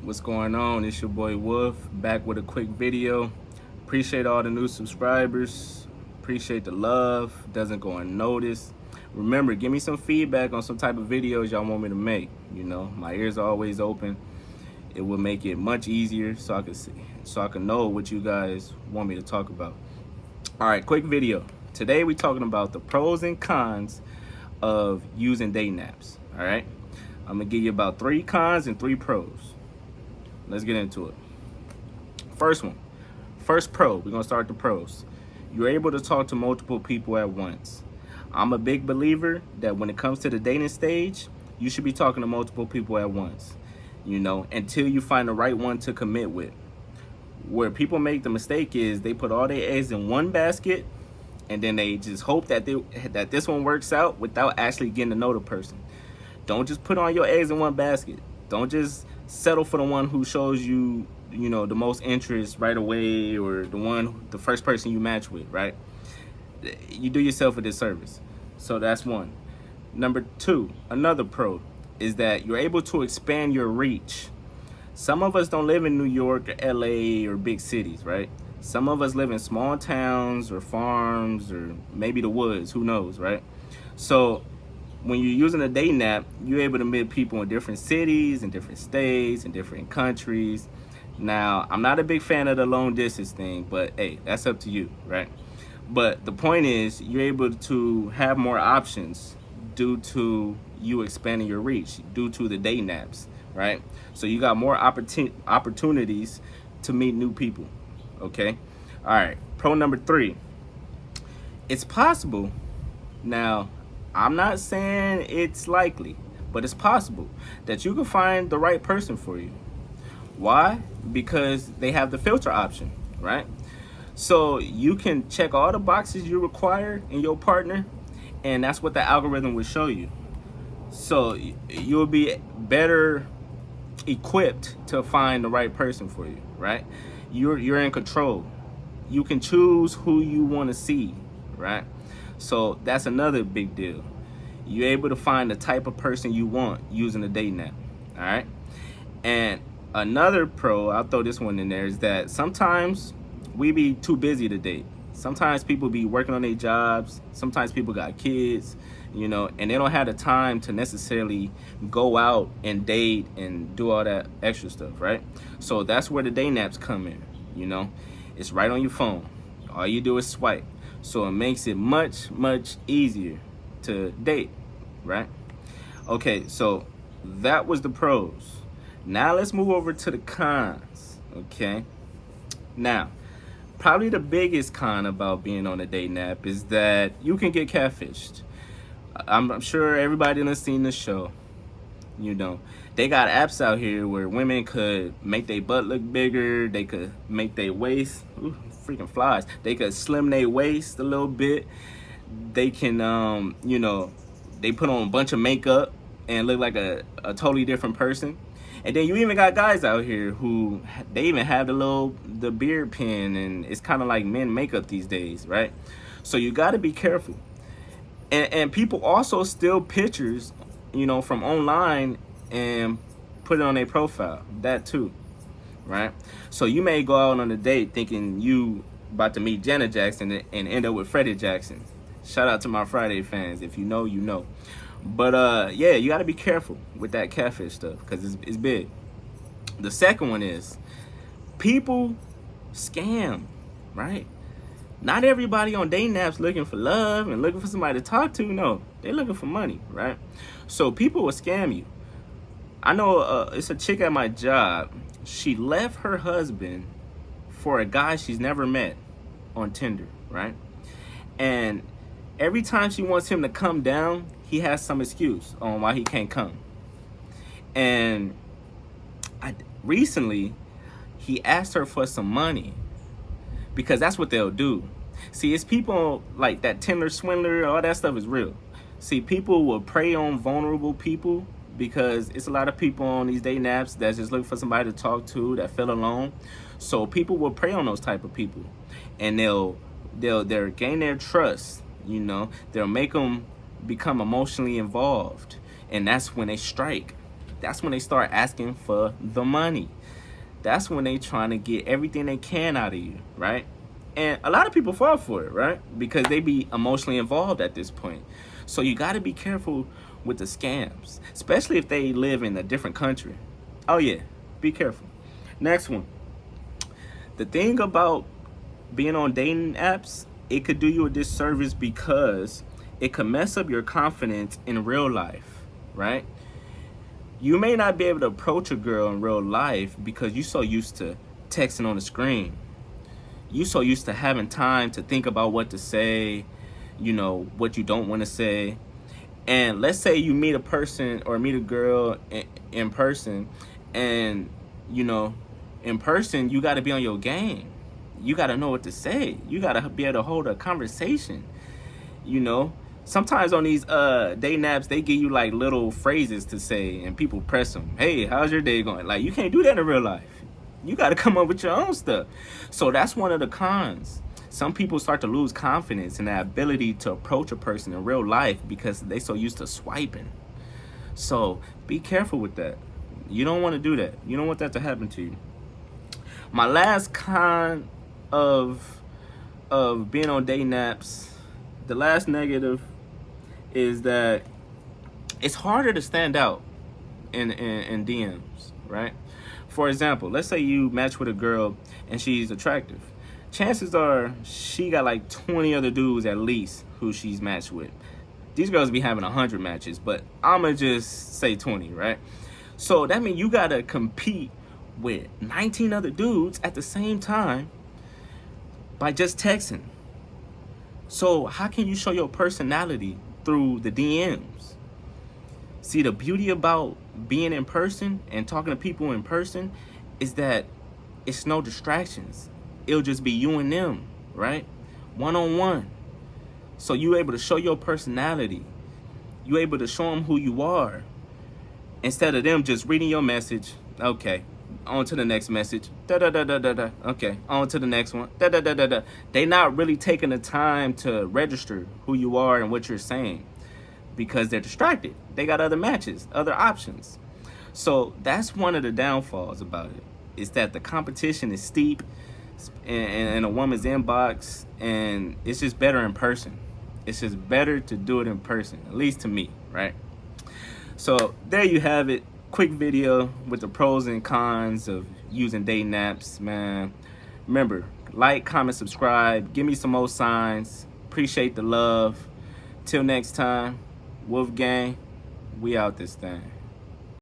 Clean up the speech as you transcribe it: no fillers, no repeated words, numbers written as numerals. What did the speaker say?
What's going on? It's your boy Wolf back with a quick video. Appreciate all the new subscribers. Appreciate the love. Doesn't go unnoticed. Remember, give me some feedback on some type of videos y'all want me to make. You know, my ears are always open. It will make it much easier so I can know what you guys want me to talk about. All right, quick video. Today we're talking about the pros and cons of using dating apps. All right, I'm gonna give you about 3 cons and 3 pros. Let's get into it. First pro, we're gonna start with the pros. You're able to talk to multiple people at once. I'm a big believer that when it comes to the dating stage, you should be talking to multiple people at once, you know, until you find the right one to commit with. Where people make the mistake is they put all their eggs in one basket and then they just hope that this one works out without actually getting to know the person. Don't just put all your eggs in one basket. Don't just settle for the one who shows you, you know, the most interest right away, or the first person you match with, right? You do yourself a disservice. So that's one. Number 2, another pro is that you're able to expand your reach. Some of us don't live in New York or LA or big cities, right? Some of us live in small towns or farms or maybe the woods, who knows, right? So when you're using a dating app, you're able to meet people in different cities, in different states, in different countries. Now, I'm not a big fan of the long distance thing, but hey, that's up to you, right? But the point is, you're able to have more options due to you expanding your reach, due to the dating apps, right? So you got more opportunities to meet new people, okay? All right, pro number 3. It's possible. Now, I'm not saying it's likely, but it's possible that you can find the right person for you. Why? Because they have the filter option, right? So you can check all the boxes you require in your partner, and that's what the algorithm will show you. So you'll be better equipped to find the right person for you, right? You're in control. You can choose who you want to see, right? So that's another big deal. You're able to find the type of person you want using the dating app, all right? And another pro, I'll throw this one in there, is that sometimes we be too busy to date. Sometimes people be working on their jobs. Sometimes people got kids, you know, and they don't have the time to necessarily go out and date and do all that extra stuff, right? So that's where the dating apps come in, you know. It's right on your phone. All you do is swipe. So it makes it much, much easier to date, right? Okay, so that was the pros. Now let's move over to the cons, okay? Now, probably the biggest con about being on a dating app is that you can get catfished. I'm sure everybody has seen the show. You know, they got apps out here where women could make their butt look bigger. They could make their waist, ooh, freaking flies. They could slim their waist a little bit. They can, you know, they put on a bunch of makeup and look like a totally different person. And then you even got guys out here who they even have the beard pin, and it's kind of like men makeup these days, right? So you got to be careful. And people also steal pictures, you know, from online and put it on their profile. That too, right? So you may go out on a date thinking you about to meet Janet Jackson and end up with Freddie Jackson. Shout out to my Friday fans. If you know, you know. But yeah, you got to be careful with that catfish stuff because it's big. The second one is people scam, right? Not everybody on dating apps looking for love and looking for somebody to talk to. No, they're looking for money, right? So people will scam you. I know it's a chick at my job. She left her husband for a guy she's never met on Tinder, right? And every time she wants him to come down, he has some excuse on why he can't come. And recently, he asked her for some money because that's what they'll do. See, it's people like that Tinder swindler, all that stuff is real. See, people will prey on vulnerable people because it's a lot of people on these dating apps that's just looking for somebody to talk to, that feel alone. So people will prey on those type of people, and they'll gain their trust. You know, they'll make them become emotionally involved, and that's when they strike. That's when they start asking for the money. That's when they trying to get everything they can out of you, right? And a lot of people fall for it, right? Because they be emotionally involved at this point. So you got to be careful with the scams, especially if they live in a different country. Oh yeah, be careful. Next one. The thing about being on dating apps, it could do you a disservice because it could mess up your confidence in real life, right? You may not be able to approach a girl in real life because you're so used to texting on the screen. You so used to having time to think about what to say, what you don't want to say. And let's say you meet a person or meet a girl in person, and in person you got to be on your game. You got to know what to say. You got to be able to hold a conversation. Sometimes on these dating apps, they give you like little phrases to say, and people press them. Hey, how's your day going? Like, you can't do that in real life. You got to come up with your own stuff. So that's one of the cons. Some people start to lose confidence in their ability to approach a person in real life because they so used to swiping. So be careful with that. You don't want to do that. You don't want that to happen to you. My last con of being on dating apps, the last negative, is that it's harder to stand out in DMs, right? For example, let's say you match with a girl and she's attractive. Chances are she got like 20 other dudes at least who she's matched with. These girls be having 100 matches, but I'ma just say 20, right? So that means you gotta compete with 19 other dudes at the same time by just texting. So how can you show your personality through the DMs? See, the beauty about being in person and talking to people in person is that it's no distractions. It'll just be you and them, right? One-on-one. So you're able to show your personality. You're able to show them who you are. Instead of them just reading your message, okay, on to the next message, da-da-da-da-da-da, okay, on to the next one, da-da-da-da-da. They not really taking the time to register who you are and what you're saying because they're distracted. They got other matches, other options. So that's one of the downfalls about it, is that the competition is steep in a woman's inbox, and it's just better in person. It's just better to do it in person, at least to me, right? So there you have it. Quick video with the pros and cons of using dating apps, man. Remember, like, comment, subscribe. Give me some more signs. Appreciate the love. Till next time, Wolf Gang, we out this thing.